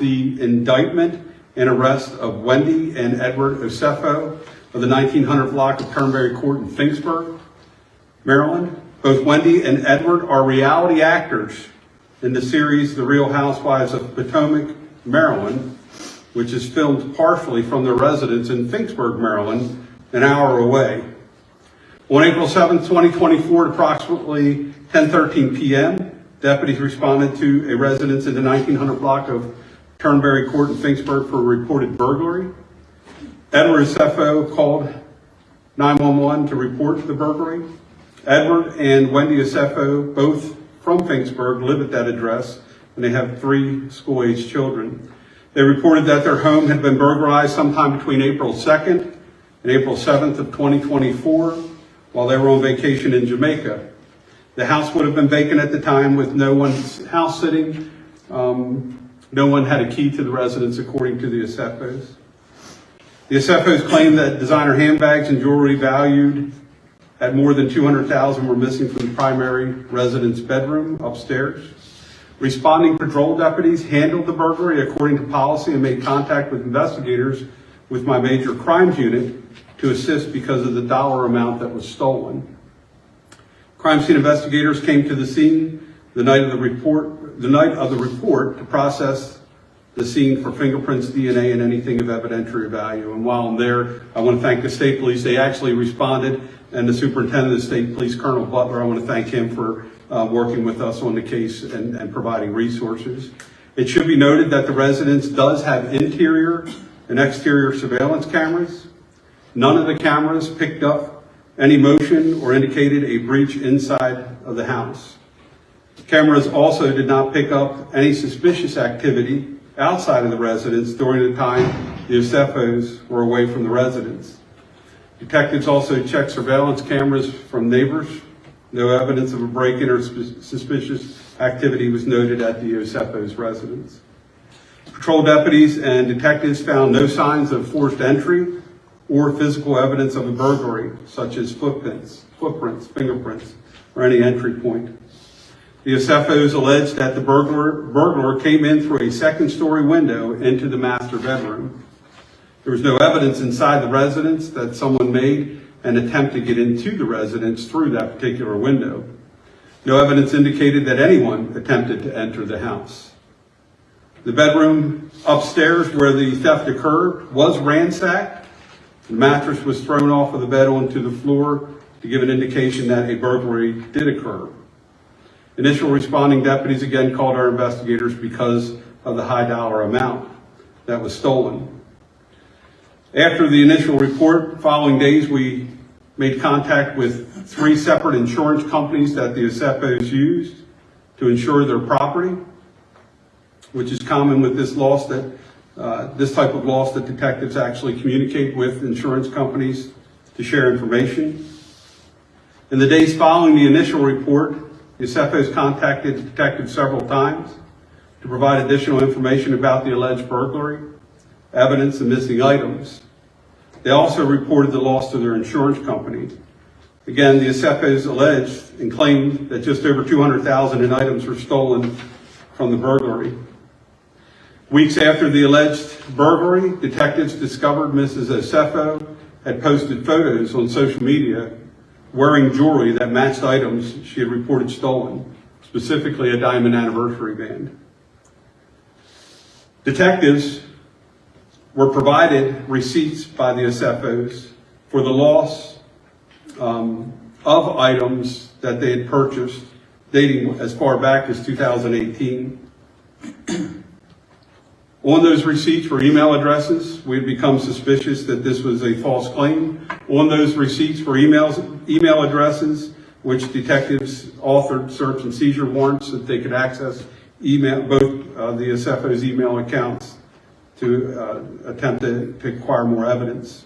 the indictment and arrest of Wendy and Edward Osefo of the 1900 block of Turnberry Court in Finksburg, Maryland. Both Wendy and Edward are reality actors in the series The Real Housewives of Potomac, Maryland, which is filmed partially from their residence in Finksburg, Maryland, an hour away. On April 7, 2024, at approximately 10:13 p.m., deputies responded to a residence in the 1900 block of Turnberry Court in Finksburg for a reported burglary. Edward Osefo called 911 to report the burglary. Edward and Wendy Osefo, both from Finksburg, live at that address, and they have 3 school-aged children. They reported that their home had been burglarized sometime between April 2nd and April 7th of 2024 while they were on vacation in Jamaica. The house would have been vacant at the time with no one's house sitting. No one had a key to the residence, according to the Osefos. The Osefos claimed that designer handbags and jewelry valued at more than $200,000 were missing from the primary residence bedroom upstairs. Responding patrol deputies handled the burglary according to policy and made contact with investigators with my major crimes unit to assist because of the dollar amount that was stolen. Crime scene investigators came to the scene the night of the report to process the scene for fingerprints, DNA, and anything of evidentiary value. And while I'm there, I want to thank the state police. They actually responded, and the superintendent of the state police, Colonel Butler, I want to thank him for working with us on the case and providing resources. It should be noted that the residence does have interior and exterior surveillance cameras. None of the cameras picked up any motion or indicated a breach inside of the house. Cameras also did not pick up any suspicious activity outside of the residence during the time the Osefos were away from the residence. Detectives also checked surveillance cameras from neighbors. No evidence of a break-in or suspicious activity was noted at the Osefos' residence. Patrol deputies and detectives found no signs of forced entry or physical evidence of a burglary, such as footprints, fingerprints, or any entry point. The Osefos alleged that the burglar came in through a second-story window into the master bedroom. There was no evidence inside the residence that someone made an attempt to get into the residence through that particular window. No evidence indicated that anyone attempted to enter the house. The bedroom upstairs where the theft occurred was ransacked. The mattress was thrown off of the bed onto the floor to give an indication that a burglary did occur. Initial responding deputies again called our investigators because of the high dollar amount that was stolen. After the initial report, following days, we made contact with 3 separate insurance companies that the Osefos used to insure their property, which is common with this loss this type of loss that detectives actually communicate with insurance companies to share information. In the days following the initial report, the Osefos contacted the detectives several times to provide additional information about the alleged burglary, evidence, and missing items. They also reported the loss to their insurance company. Again, the Osefos alleged and claimed that just over $200,000 in items were stolen from the burglary. Weeks after the alleged burglary, detectives discovered Mrs. Osefo had posted photos on social media wearing jewelry that matched items she had reported stolen, specifically a diamond anniversary band. Detectives were provided receipts by the Osefos for the loss of items that they had purchased dating as far back as 2018. On those receipts were email addresses. We had become suspicious that this was a false claim. On those receipts were email addresses, which detectives authored search and seizure warrants that they could access both the Osefos' email accounts to attempt to acquire more evidence.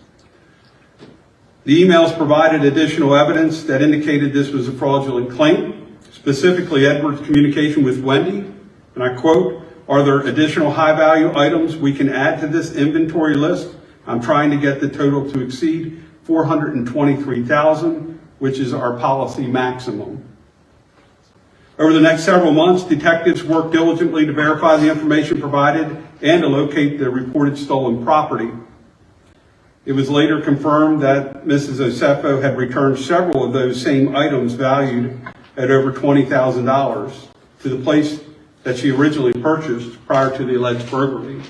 The emails provided additional evidence that indicated this was a fraudulent claim, specifically Edward's communication with Wendy, and I quote, "Are there additional high-value items we can add to this inventory list? I'm trying to get the total to exceed $423,000, which is our policy maximum." Over the next several months, detectives worked diligently to verify the information provided and to locate the reported stolen property. It was later confirmed that Mrs. Osefo had returned several of those same items valued at over $20,000 to the place that she originally purchased prior to the alleged burglary.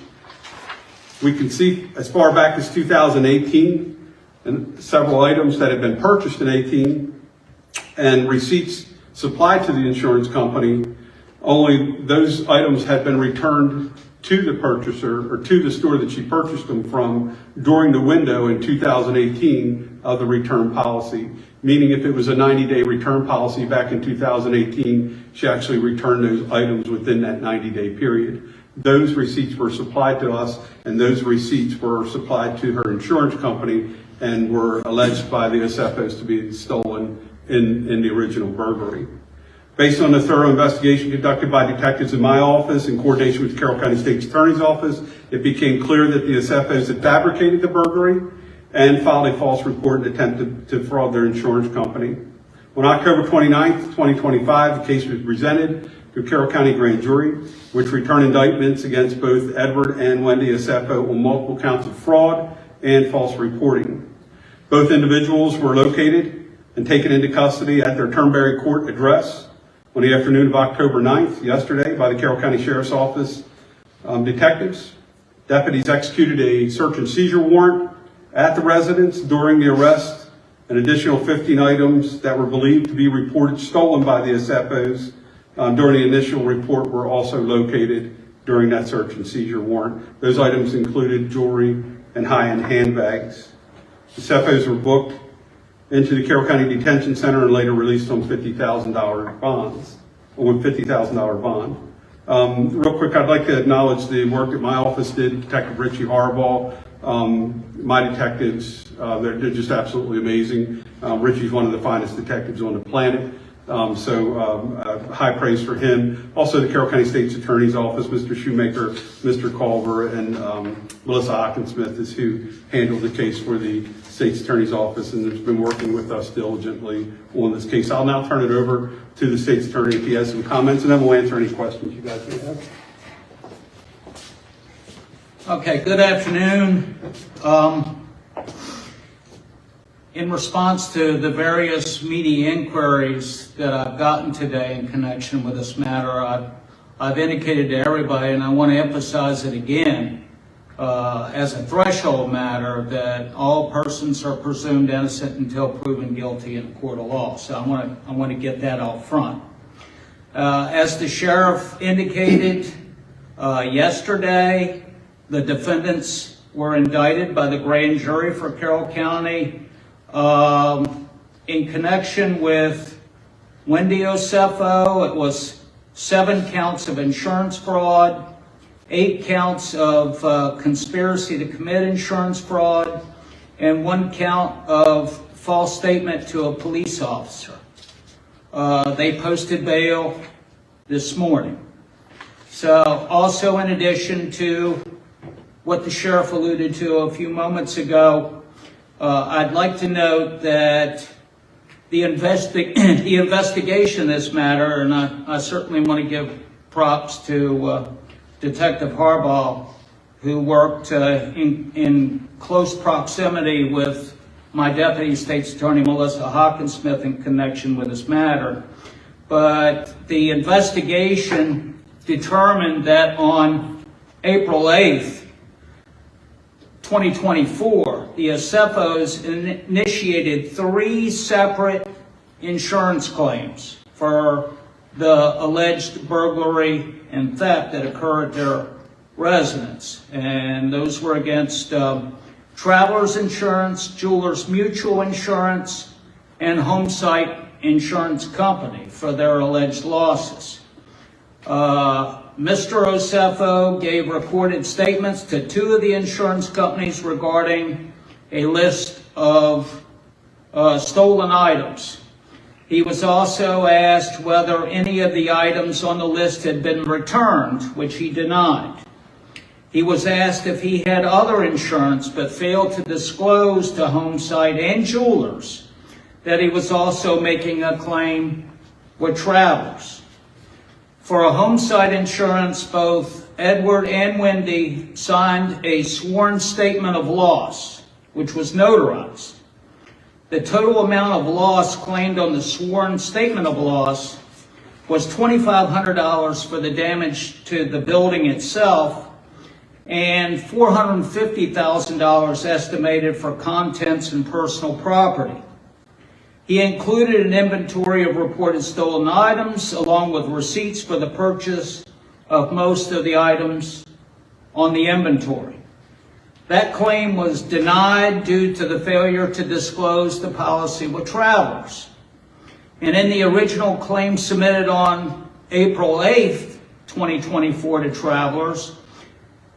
We can see as far back as 2018 and several items that had been purchased in 18 and receipts supplied to the insurance company. Only those items had been returned to the purchaser or to the store that she purchased them from during the window in 2018 of the return policy. Meaning if it was a 90-day return policy back in 2018, she actually returned those items within that 90-day period. Those receipts were supplied to us, and those receipts were supplied to her insurance company and were alleged by the Osefos to be stolen in the original burglary. Based on the thorough investigation conducted by detectives in my office in coordination with the Carroll County State's Attorney's Office, it became clear that the Osefos had fabricated the burglary and filed a false report and attempted to fraud their insurance company. On October 29th, 2025, the case was presented to Carroll County Grand Jury, which returned indictments against both Edward and Wendy Osefo on multiple counts of fraud and false reporting. Both individuals were located and taken into custody at their Turnberry Court address on the afternoon of October 9th, yesterday, by the Carroll County Sheriff's Office detectives. Deputies executed a search and seizure warrant at the residence during the arrest. An additional 15 items that were believed to be reported stolen by the Osefos during the initial report were also located during that search and seizure warrant. Those items included jewelry and high-end handbags. The Osefos were booked into the Carroll County Detention Center and later released on $50,000 bonds, or with $50,000 bond. Real quick, I'd like to acknowledge the work that my office did, Detective Richie Harbaugh. My detectives, they're just absolutely amazing. Richie's one of the finest detectives on the planet. High praise for him. Also, the Carroll County State's Attorney's Office, Mr. Shoemaker, Mr. Culver, and Melissa Hockensmith is who handled the case for the State's Attorney's Office and has been working with us diligently on this case. I'll now turn it over to the State's Attorney if he has some comments, and then we'll answer any questions you guys may have. Okay, good afternoon. In response to the various media inquiries that I've gotten today in connection with this matter, I've indicated to everybody, and I want to emphasize it again, as a threshold matter, that all persons are presumed innocent until proven guilty in a court of law. So I want to get that out front. As the sheriff indicated yesterday, the defendants were indicted by the grand jury for Carroll County in connection with Wendy Osefo. It was 7 counts of insurance fraud, 8 counts of conspiracy to commit insurance fraud, and 1 count of false statement to a police officer. They posted bail this morning. So also, in addition to what the sheriff alluded to a few moments ago, I'd like to note that the investigation in this matter, and I certainly want to give props to Detective Harbaugh, who worked in close proximity with my Deputy State's Attorney, Melissa Hockensmith, in connection with this matter. But the investigation determined that on April 8th, 2024, the Osefos initiated 3 separate insurance claims for the alleged burglary and theft that occurred at their residence. And those were against Travelers Insurance, Jewelers Mutual Insurance, and Homesite Insurance Company for their alleged losses. Mr. Osefo gave recorded statements to 2 of the insurance companies regarding a list of stolen items. He was also asked whether any of the items on the list had been returned, which he denied. He was asked if he had other insurance but failed to disclose to Homesite and Jewelers that he was also making a claim with Travelers. For a Homesite insurance, both Edward and Wendy signed a sworn statement of loss, which was notarized. The total amount of loss claimed on the sworn statement of loss was $2,500 for the damage to the building itself and $450,000 estimated for contents and personal property. He included an inventory of reported stolen items along with receipts for the purchase of most of the items on the inventory. That claim was denied due to the failure to disclose the policy with travelers. And in the original claim submitted on April 8th, 2024 to travelers,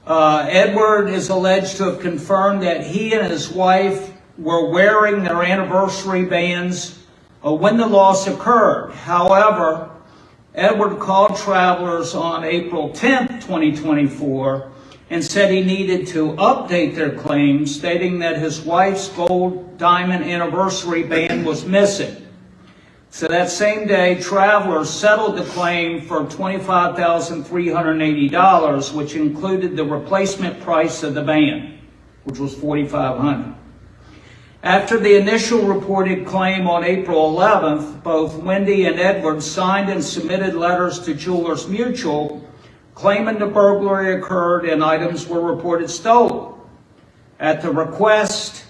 Edward is alleged to have confirmed that he and his wife were wearing their anniversary bands when the loss occurred. However, Edward called travelers on April 10th, 2024, and said he needed to update their claim, stating that his wife's gold diamond anniversary band was missing. So that same day, travelers settled the claim for $25,380, which included the replacement price of the band, which was $4,500. After the initial reported claim on April 11th, both Wendy and Edward signed and submitted letters to Jewelers Mutual claiming the burglary occurred and items were reported stolen. At the request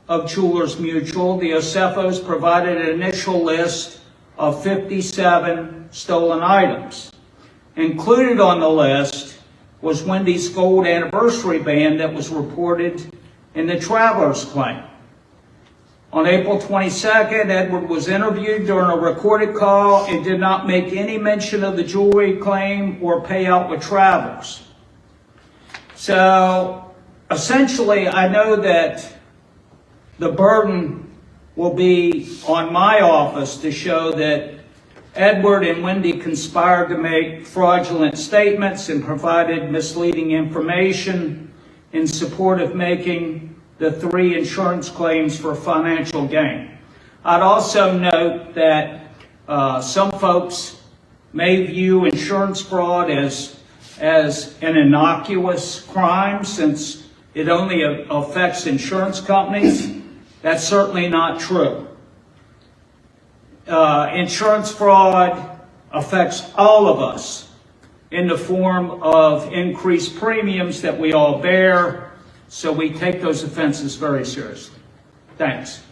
of Jewelers Mutual, the Osefos provided an initial list of 57 stolen items. Included on the list was Wendy's gold anniversary band that was reported in the traveler's claim. On April 22nd, Edward was interviewed during a recorded call and did not make any mention of the jewelry claim or payout with travelers. So essentially, I know that the burden will be on my office to show that Edward and Wendy conspired to make fraudulent statements and provided misleading information in support of making the 3 insurance claims for financial gain. I'd also note that some folks may view insurance fraud as an innocuous crime since it only affects insurance companies. That's certainly not true. Insurance fraud affects all of us in the form of increased premiums that we all bear. So we take those offenses very seriously. Thanks.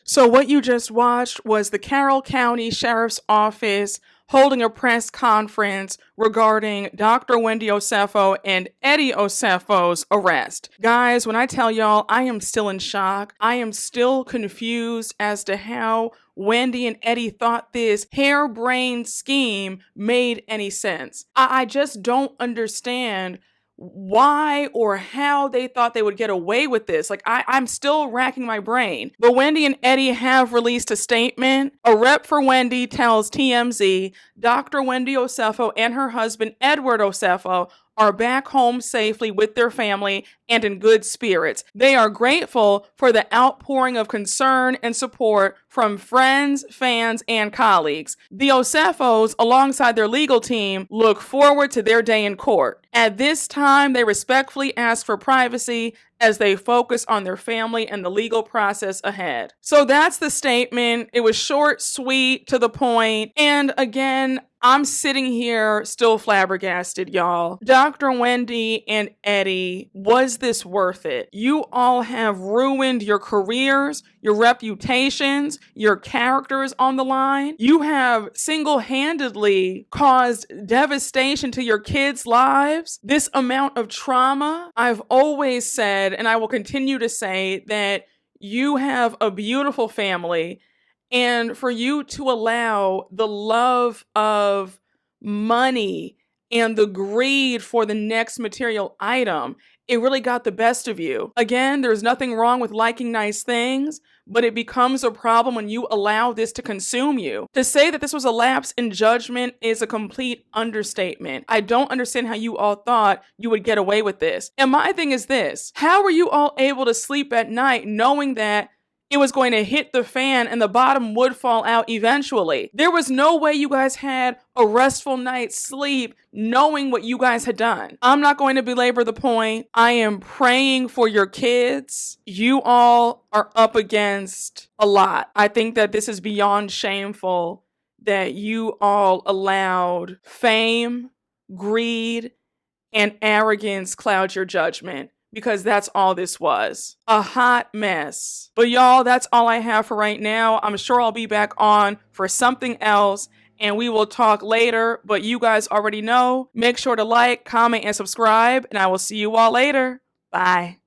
So what you just watched was the Carroll County Sheriff's Office holding a press conference regarding Dr. Wendy Osefo and Eddie Osefo's arrest. Guys, when I tell y'all, I am still in shock. I am still confused as to how Wendy and Eddie thought this harebrained scheme made any sense. I just don't understand why or how they thought they would get away with this. Like, I'm still racking my brain. But Wendy and Eddie have released a statement. A rep for Wendy tells TMZ Dr. Wendy Osefo and her husband Edward Osefo are back home safely with their family and in good spirits. They are grateful for the outpouring of concern and support from friends, fans, and colleagues. The Osefos, alongside their legal team, look forward to their day in court. At this time, they respectfully ask for privacy as they focus on their family and the legal process ahead. So that's the statement. It was short, sweet, to the point. And again, I'm sitting here still flabbergasted, y'all. Dr. Wendy and Eddie, was this worth it? You all have ruined your careers, your reputations, your characters on the line. You have single-handedly caused devastation to your kids' lives. This amount of trauma, I've always said, and I will continue to say, that you have a beautiful family. And for you to allow the love of money and the greed for the next material item, it really got the best of you. Again, there's nothing wrong with liking nice things, but it becomes a problem when you allow this to consume you. To say that this was a lapse in judgment is a complete understatement. I don't understand how you all thought you would get away with this. And my thing is this: how were you all able to sleep at night knowing that it was going to hit the fan and the bottom would fall out eventually. There was no way you guys had a restful night's sleep knowing what you guys had done. I'm not going to belabor the point. I am praying for your kids. You all are up against a lot. I think that this is beyond shameful that you all allowed fame, greed, and arrogance cloud your judgment. Because that's all this was. A hot mess. But y'all, that's all I have for right now. I'm sure I'll be back on for something else and we will talk later. But you guys already know. Make sure to like, comment, and subscribe. And I will see you all later. Bye.